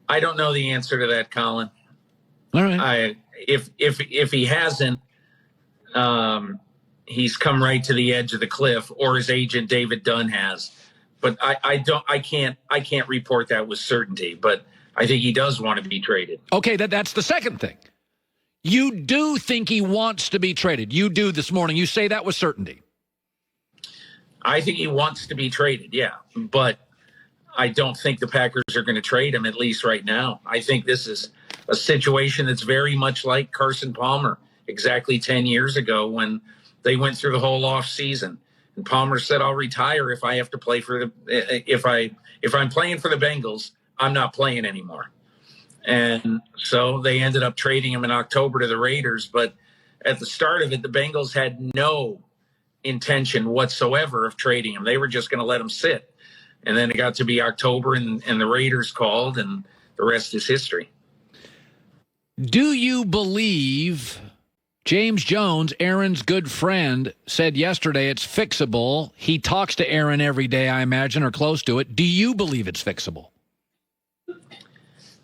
I don't know the answer to that, Colin. All right. If he hasn't, he's come right to the edge of the cliff, or his agent David Dunn has. But I can't report that with certainty. But I think he does want to be traded. Okay, that's the second thing. You do think he wants to be traded. You do this morning. You say that with certainty. I think he wants to be traded, yeah. But I don't think the Packers are going to trade him, at least right now. I think this is a situation that's very much like Carson Palmer exactly 10 years ago when they went through the whole off season. And Palmer said, I'll retire if I have to play for if I'm playing for the Bengals, I'm not playing anymore. And so they ended up trading him in October to the Raiders. But at the start of it, the Bengals had no intention whatsoever of trading him. They were just going to let him sit. And then it got to be October, and the Raiders called, and the rest is history. Do you believe James Jones, Aaron's good friend, said yesterday it's fixable? He talks to Aaron every day, I imagine, or close to it. Do you believe it's fixable?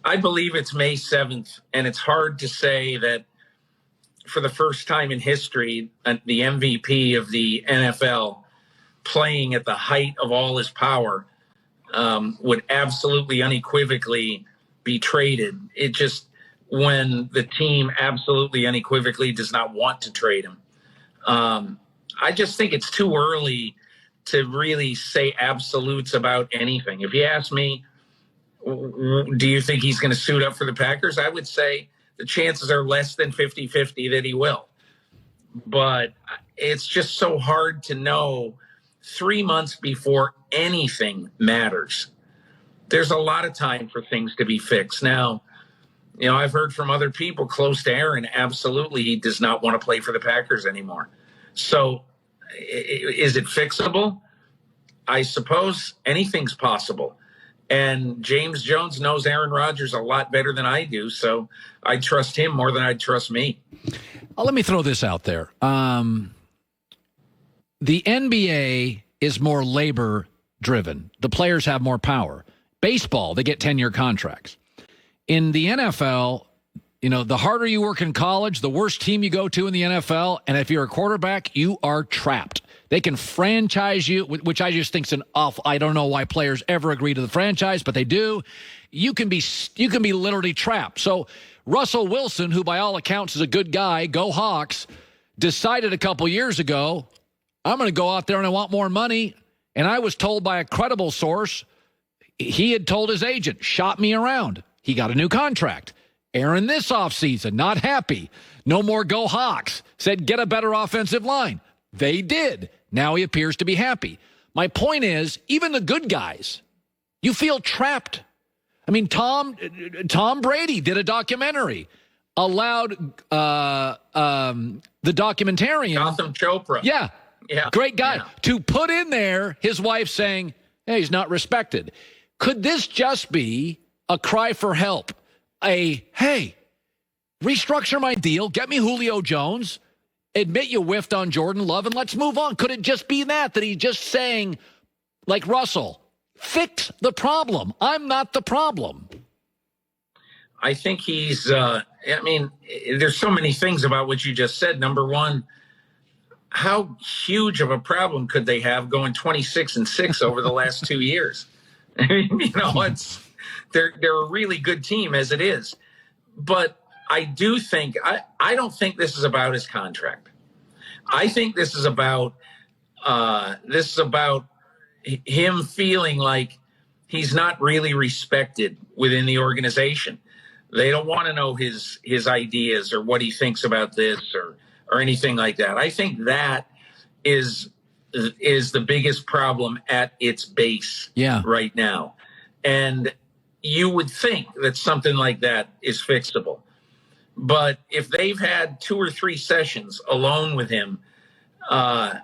I believe it's May 7th, and it's hard to say that for the first time in history, the MVP of the NFL playing at the height of all his power would absolutely unequivocally be traded. It just, when the team absolutely unequivocally does not want to trade him. I just think it's too early to really say absolutes about anything. If you ask me, do you think he's going to suit up for the Packers? I would say the chances are less than 50-50 that he will. But it's just so hard to know 3 months before anything matters. There's a lot of time for things to be fixed. Now, I've heard from other people close to Aaron, absolutely he does not want to play for the Packers anymore. So is it fixable? I suppose anything's possible. And James Jones knows Aaron Rodgers a lot better than I do, so I trust him more than I trust me. Let me throw this out there. The NBA is more labor-driven. The players have more power. Baseball, they get 10-year contracts. In the NFL, the harder you work in college, the worse team you go to in the NFL, and if you're a quarterback, you are trapped. They can franchise you, which I just think is an awful. I don't know why players ever agree to the franchise, but they do. You can be literally trapped. So Russell Wilson, who by all accounts is a good guy, go Hawks, decided a couple years ago, I'm going to go out there and I want more money. And I was told by a credible source, he had told his agent, shop me around. He got a new contract. Aaron this offseason, not happy. No more go Hawks. Said get a better offensive line. They did. Now he appears to be happy. My point is, even the good guys, you feel trapped. I mean, Tom Brady did a documentary, allowed the documentarian. Gotham Chopra. Yeah. Great guy. To put in there his wife saying, hey, he's not respected. Could this just be a cry for help? Hey, restructure my deal, get me Julio Jones, admit you whiffed on Jordan Love, and let's move on. Could it just be that he's just saying, like Russell, fix the problem. I'm not the problem. I think he's, there's so many things about what you just said. Number one, how huge of a problem could they have going 26-6 over the last 2 years? I mean, they're a really good team as it is. But I do think, I don't think this is about his contract. I think this is about him feeling like he's not really respected within the organization. They don't want to know his ideas or what he thinks about this or anything like that. I think that is the biggest problem at its base right now. And you would think that something like that is fixable. But if they've had 2 or 3 sessions alone with him out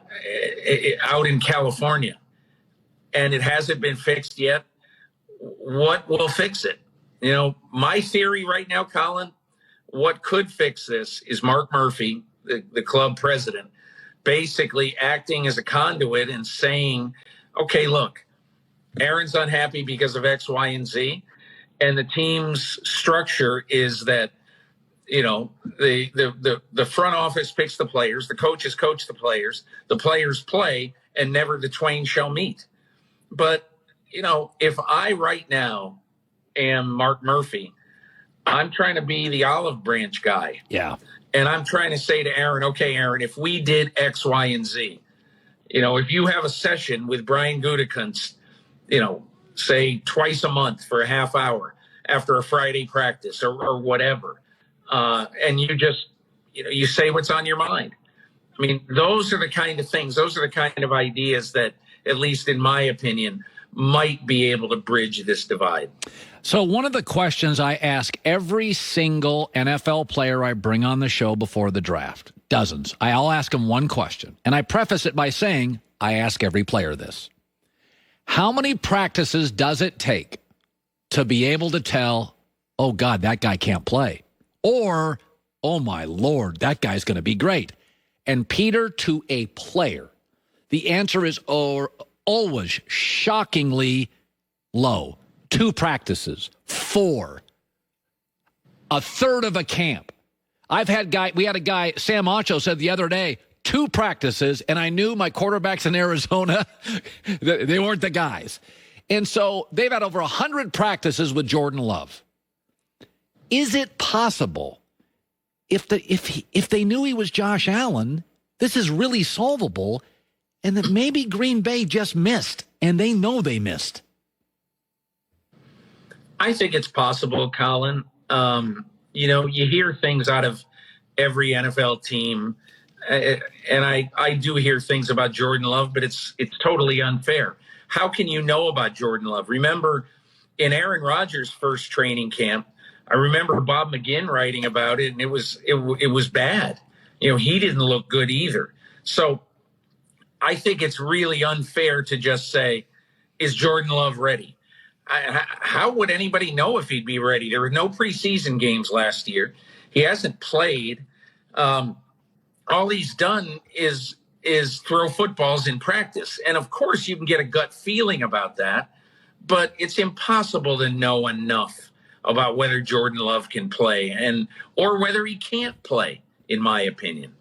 in California and it hasn't been fixed yet, what will fix it? My theory right now, Colin, what could fix this is Mark Murphy, the club president, basically acting as a conduit and saying, okay, look, Aaron's unhappy because of X, Y, and Z. and the team's structure is that, the front office picks the players, the coaches coach the players play, and never the twain shall meet. But, if I right now am Mark Murphy, I'm trying to be the olive branch guy. Yeah. And I'm trying to say to Aaron, okay, Aaron, if we did X, Y, and Z, if you have a session with Brian Gutekunst, say twice a month for a half hour after a Friday practice or whatever, and you just, you say what's on your mind. I mean, those are the kind of things, those are the kind of ideas that, at least in my opinion, might be able to bridge this divide. So one of the questions I ask every single NFL player I bring on the show before the draft, dozens, I'll ask them one question, and I preface it by saying, I ask every player this. How many practices does it take to be able to tell, oh, God, that guy can't play? Or, oh, my Lord, that guy's going to be great. And, Peter, to a player, the answer is always shockingly low. 2 practices, 4, a third of a camp. We had a guy, Sam Acho said the other day, 2 practices, and I knew my quarterbacks in Arizona, they weren't the guys. And so they've had over 100 practices with Jordan Love. Is it possible, if they knew he was Josh Allen, this is really solvable, and that maybe Green Bay just missed, and they know they missed? I think it's possible, Colin. You hear things out of every NFL team, and I do hear things about Jordan Love, but it's totally unfair. How can you know about Jordan Love? Remember, in Aaron Rodgers' first training camp, I remember Bob McGinn writing about it, and it was bad. He didn't look good either. So I think it's really unfair to just say, is Jordan Love ready? How would anybody know if he'd be ready? There were no preseason games last year. He hasn't played. All he's done is throw footballs in practice. And, of course, you can get a gut feeling about that, but it's impossible to know enough about whether Jordan Love can play or whether he can't play, in my opinion.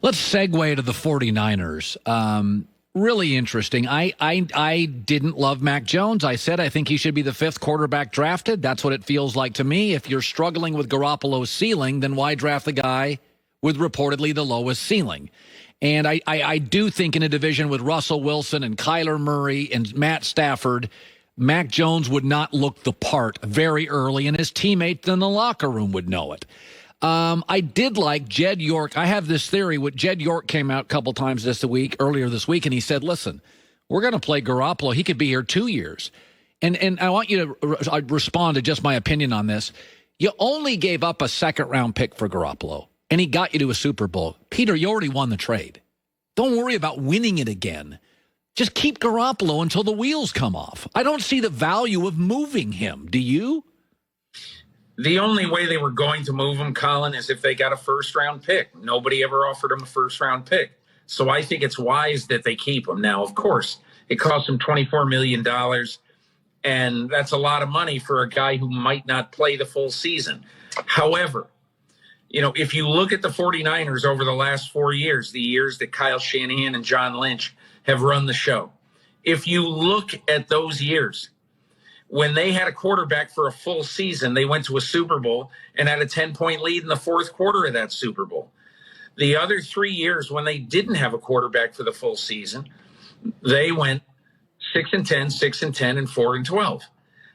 Let's segue to the 49ers. Really interesting. I didn't love Mac Jones. I said I think he should be the 5th quarterback drafted. That's what it feels like to me. If you're struggling with Garoppolo's ceiling, then why draft the guy with reportedly the lowest ceiling? And I do think in a division with Russell Wilson and Kyler Murray and Matt Stafford, Mac Jones would not look the part very early, and his teammates in the locker room would know it. I did like Jed York. I have this theory. Jed York came out a couple times earlier this week, and he said, listen, we're going to play Garoppolo. He could be here 2 years. And I want you to respond to just my opinion on this. You only gave up a 2nd-round pick for Garoppolo, and he got you to a Super Bowl. Peter, you already won the trade. Don't worry about winning it again. Just keep Garoppolo until the wheels come off. I don't see the value of moving him. Do you? The only way they were going to move him, Colin, is if they got a 1st-round pick. Nobody ever offered him a 1st-round pick. So I think it's wise that they keep him. Now, of course, it cost him $24 million, and that's a lot of money for a guy who might not play the full season. However, if you look at the 49ers over the last 4 years, the years that Kyle Shanahan and John Lynch have run the show, if you look at those years, when they had a quarterback for a full season, they went to a Super Bowl and had a 10-point lead in the 4th quarter of that Super Bowl. The other 3 years when they didn't have a quarterback for the full season, they went 6-10, 6-10, and 4-12.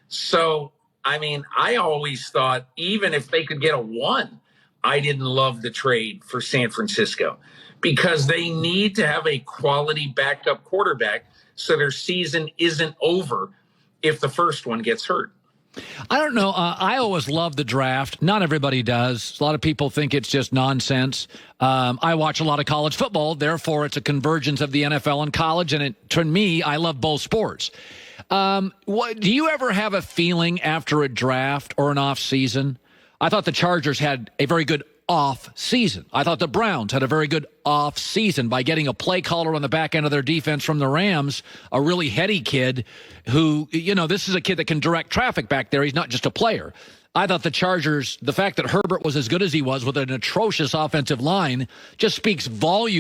So, I always thought even if they could get a 1, I didn't love the trade for San Francisco because they need to have a quality backup quarterback so their season isn't over if the first one gets hurt. I don't know. I always love the draft. Not everybody does. A lot of people think it's just nonsense. I watch a lot of college football. Therefore, it's a convergence of the NFL and college. And to me, I love both sports. Do you ever have a feeling after a draft or an off season? I thought the Chargers had a very good off season. I thought the Browns had a very good off season by getting a play caller on the back end of their defense from the Rams, a really heady kid who, this is a kid that can direct traffic back there. He's not just a player. I thought the Chargers, the fact that Herbert was as good as he was with an atrocious offensive line, just speaks volume.